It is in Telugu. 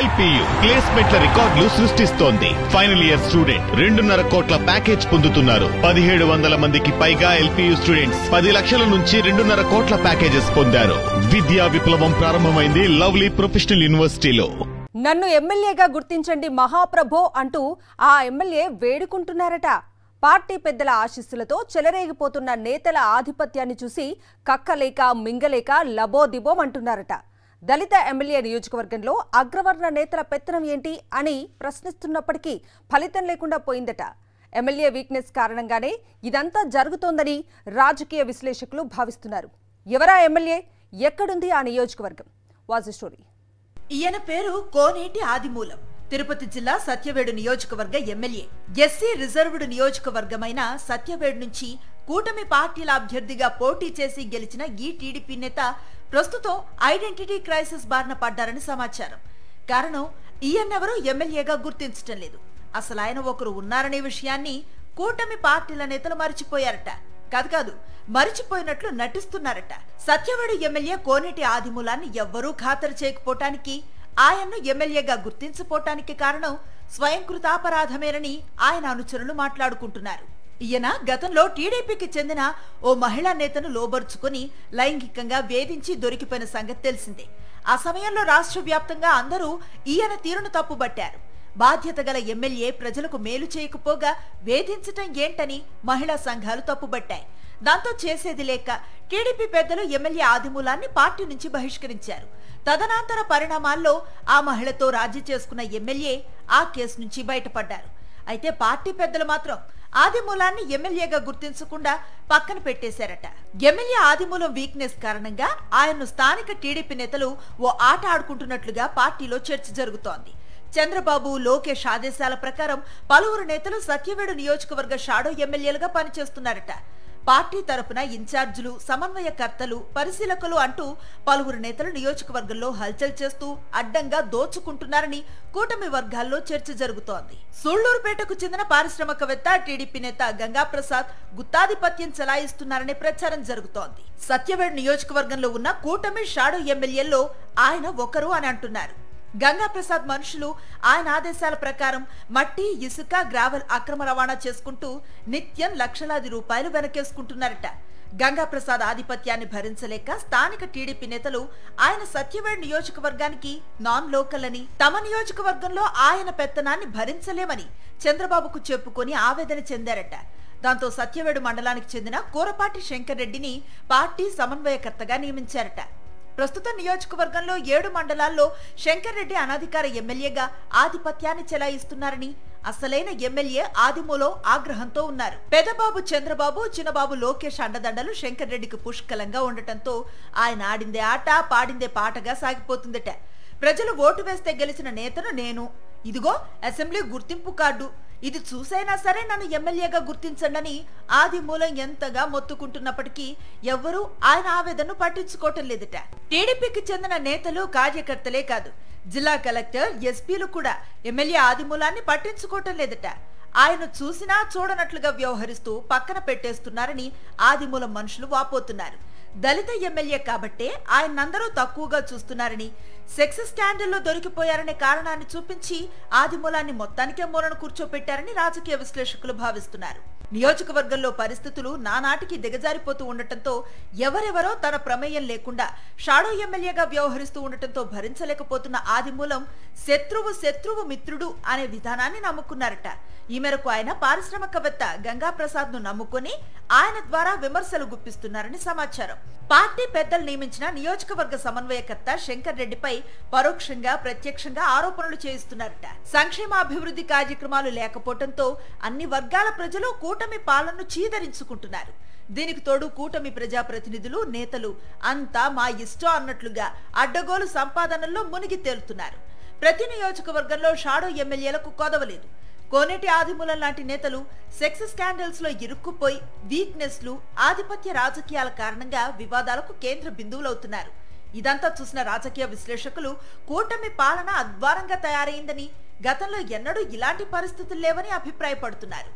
ఎల్పీయూ ప్లేస్మెంట్ల రికార్డులు సృష్టిస్తోంది. ఫైనల్ ఇయర్ స్టూడెంట్ 2.5 కోట్ల ప్యాకేజ్ పొందుతున్నారు. 1700 మందికి పైగా ఎల్పీయూ స్టూడెంట్స్ 10 లక్షల నుంచి 2.5 కోట్ల ప్యాకేజెస్ పొందారు. విద్యా విప్లవం ప్రారంభమైంది లవ్లీ ప్రొఫెషనల్ యూనివర్సిటీలో. నన్ను ఎమ్మెల్యేగా గుర్తించండి మహాప్రభో అంటూ ఆ ఎమ్మెల్యే వేడుకుంటున్నారట. పార్టీ పెద్దల ఆశీస్సులతో చెలరేగిపోతున్న నేతల ఆధిపత్యాన్ని చూసి కక్కలేక మింగలేక లబోదిబోమంటున్నారట. దళిత ఎమ్మెల్యే నియోజకవర్గంలో అగ్రవర్ణ నేతల పెత్తనం ఏంటి అని ప్రశ్నిస్తున్నప్పటికీ ఫలితం లేకుండా పోయిందట. ఎమ్మెల్యే వీక్నెస్ కారణంగానే ఇదంతా జరుగుతోందని రాజకీయ విశ్లేషకులు భావిస్తున్నారు. ఎవరా ఎమ్మెల్యే, ఎక్కడుంది ఆ నియోజకవర్గం? Was story. ఈయన పేరు కోనేటి ఆదిమూలం. తిరుపతి జిల్లా సత్యవేడు నియోజకవర్గ ఎమ్మెల్యే. ఎస్సీ రిజర్వ్డ్ నియోజకవర్గమైన సత్యవేడు నుంచి కూటమి పార్టీల అభ్యర్థిగా పోటీ చేసి గెలిచిన ఈ టీడీపీ నేత ప్రస్తుతం ఐడెంటిటీ క్రైసిస్ బారిన పడ్డారని సమాచారం. కారణం, ఈయన్నెవరూ ఎమ్మెల్యేగా గుర్తించటం లేదు. అసలు ఆయన ఒకరు ఉన్నారనే విషయాన్ని కూటమి పార్టీల నేతలు మరిచిపోయారట. కాదు, మరిచిపోయినట్లు నటిస్తున్నారట. సత్యవేడు ఎమ్మెల్యే కోనేటి ఆదిమూలాన్ని ఎవ్వరూ ఖాతరు చేయకపోవటానికి, ఆయన్ను ఎమ్మెల్యేగా గుర్తించపోవటానికి కారణం స్వయంకృతాపరాధమేనని ఆయన అనుచరులు మాట్లాడుకుంటున్నారు. ఈయన గతంలో టీడీపీకి చెందిన ఓ మహిళా నేతను లోబరుచుకుని లైంగికంగా వేధించి దొరికిపోయిన సంగతి తెలిసిందే. ఆ సమయంలో రాష్ట్ర వ్యాప్తంగా అందరూ ఈయన తీరును తప్పుబట్టారు. బాధ్యత గల ఎమ్మెల్యే ప్రజలకు మేలు చేయకపోగా వేధించటం ఏంటని మహిళా సంఘాలు తప్పుబట్టాయి. దాంతో చేసేది లేక టీడీపీ పెద్దలు ఎమ్మెల్యే ఆదిమూలాన్ని పార్టీ నుంచి బహిష్కరించారు. తదనంతర పరిణామాల్లో ఆ మహిళతో రాజీ చేసుకున్న ఎమ్మెల్యే ఆ కేసు నుంచి బయటపడ్డారు. అయితే పార్టీ పెద్దలు మాత్రం ఆదిమూలాన్ని ఎమ్మెల్యేగా గుర్తించకుండా పక్కన పెట్టేశారట. ఎమ్మెల్యే ఆదిమూలం వీక్నెస్ కారణంగా ఆయన్ను స్థానిక టీడీపీ నేతలు ఓ ఆట ఆడుకుంటున్నట్లుగా పార్టీలో చర్చ జరుగుతోంది. చంద్రబాబు, లోకేష్ ఆదేశాల ప్రకారం పలువురు నేతలు సత్యవేడు నియోజకవర్గ షాడో ఎమ్మెల్యేలుగా పనిచేస్తున్నారట. పార్టీ తరఫున ఇన్ఛార్జీలు, సమన్వయకర్తలు, పరిశీలకులు అంటూ పలువురు నేతలు నియోజకవర్గంలో హల్చల్ చేస్తూ అడ్డంగా దోచుకుంటున్నారని కూటమి వర్గాల్లో చర్చ జరుగుతోంది. సూళ్లూరుపేటకు చెందిన పారిశ్రామికవేత్త టీడీపీ నేత గంగాప్రసాద్ గుత్తాధిపత్యం చెలాయిస్తున్నారనే ప్రచారం జరుగుతోంది. సత్యవేడు నియోజకవర్గంలో ఉన్న కూటమి షాడో ఎమ్మెల్యేల్లో ఆయన ఒకరు అని అంటున్నారు. గంగాప్రసాద్ మనుషులు ఆయన ఆదేశాల ప్రకారం మట్టి, ఇసుక, గ్రావెల్ అక్రమ రవాణా చేసుకుంటూ నిత్యం లక్షలాది రూపాయలు వెనకేసుకుంటున్నారట. గంగాప్రసాద్ ఆధిపత్యాన్ని భరించలేక స్థానిక టీడీపీ నేతలు ఆయన సత్యవేడు నియోజకవర్గానికి నాన్ లోకల్ అని, తమ నియోజకవర్గంలో ఆయన పెత్తనాన్ని భరించలేమని చంద్రబాబుకు చెప్పుకొని ఆవేదన చెందారట. దాంతో సత్యవేడు మండలానికి చెందిన కూరపాటి శంకర్ రెడ్డిని పార్టీ సమన్వయకర్తగా నియమించారట. ప్రస్తుతం నియోజకవర్గంలో 7 మండలాల్లో శంకర్ రెడ్డి అనధికార ఎమ్మెల్యేగా ఆధిపత్యాన్ని చెలాయిస్తున్నారని అసలైన ఎమ్మెల్యే ఆదిమూలం ఆగ్రహంతో ఉన్నారు. పెదబాబు చంద్రబాబు, చిన్నబాబు లోకేష్ అండదండలు శంకర్ రెడ్డికి పుష్కలంగా ఉండటంతో ఆయన ఆడిందే ఆట, పాడిందే పాటగా సాగిపోతుందట. ప్రజలు ఓటు వేస్తే గెలిచిన నేతను నేను, ఇదిగో అసెంబ్లీ గుర్తింపు కార్డు, ఇది చూసైనా సరే నన్ను ఎమ్మెల్యేగా గుర్తించండి ఆదిమూలం ఎంతగా మొత్తుకుంటున్నప్పటికీ ఎవ్వరూ ఆయన ఆవేదనను పట్టించుకోవటం లేదట. టీడీపీకి చెందిన నేతలు, కార్యకర్తలే కాదు, జిల్లా కలెక్టర్, ఎస్పీలు కూడా ఎమ్మెల్యే ఆదిమూలాన్ని పట్టించుకోవటం లేదట. ఆయన చూసినా చూడనట్లుగా వ్యవహరిస్తూ పక్కన పెట్టేస్తున్నారని ఆదిమూలం మనుషులు వాపోతున్నారు. దళిత ఎమ్మెల్యే కాబట్టే ఆయనందరూ తక్కువగా చూస్తున్నారని, సెక్స్ స్కాండల్లో దొరికిపోయారనే కారణాన్ని చూపించి ఆదిమూలాన్ని మొత్తానికే మూలను కూర్చోపెట్టారని రాజకీయ విశ్లేషకులు భావిస్తున్నారు. నియోజకవర్గంలో పరిస్థితులు నానాటికి దిగజారిపోతూ ఉండటంతో ఎవరెవరో తన ప్రమేయం లేకుండా షాడో ఎమ్మెల్యేగా వ్యవహరిస్తూ ఉండటంతో భరించలేకపోతున్న ఆదిమూలం శత్రువు మిత్రుడు అనే విధానాన్ని నమ్ముకున్నారట. ఈ మేరకు ఆయన పారిశ్రామికవేత్త గంగాప్రసాద్ ను నమ్ముకుని ఆయన ద్వారా విమర్శలు గుప్పిస్తున్నారని సమాచారం. పార్టీ పెద్దలు నియమించిన నియోజకవర్గ సమన్వయకర్త శంకర్ రెడ్డిపై పరోక్షంగా, ప్రత్యక్షంగా ఆరోపణలు చేయిస్తున్నారట. సంక్షేమ అభివృద్ధి కార్యక్రమాలు లేకపోవడంతో అన్ని వర్గాల ప్రజలు కూటమి పాలనను చీదరించుకుంటున్నారు. దీనికి తోడు కూటమి ప్రజాప్రతినిధులు, నేతలు అంతా మా ఇష్టం అన్నట్లుగా అడ్డగోలు సంపాదనల్లో మునిగి తేలుతున్నారు. ప్రతి నియోజకవర్గంలో షాడో ఎమ్మెల్యేలకు కొదవలేదు. కోనేటి ఆదిమూలం లాంటి నేతలు సెక్స్ స్కాండల్స్ లో ఇరుక్కుపోయి వీక్నెస్లు, ఆధిపత్య రాజకీయాల కారణంగా వివాదాలకు కేంద్ర బిందువులవుతున్నారు. ఇదంతా చూసిన రాజకీయ విశ్లేషకులు కూటమి పాలన అద్వారంగా తయారైందని, గతంలో ఎన్నడూ ఇలాంటి పరిస్థితులు లేవని అభిప్రాయపడుతున్నారు.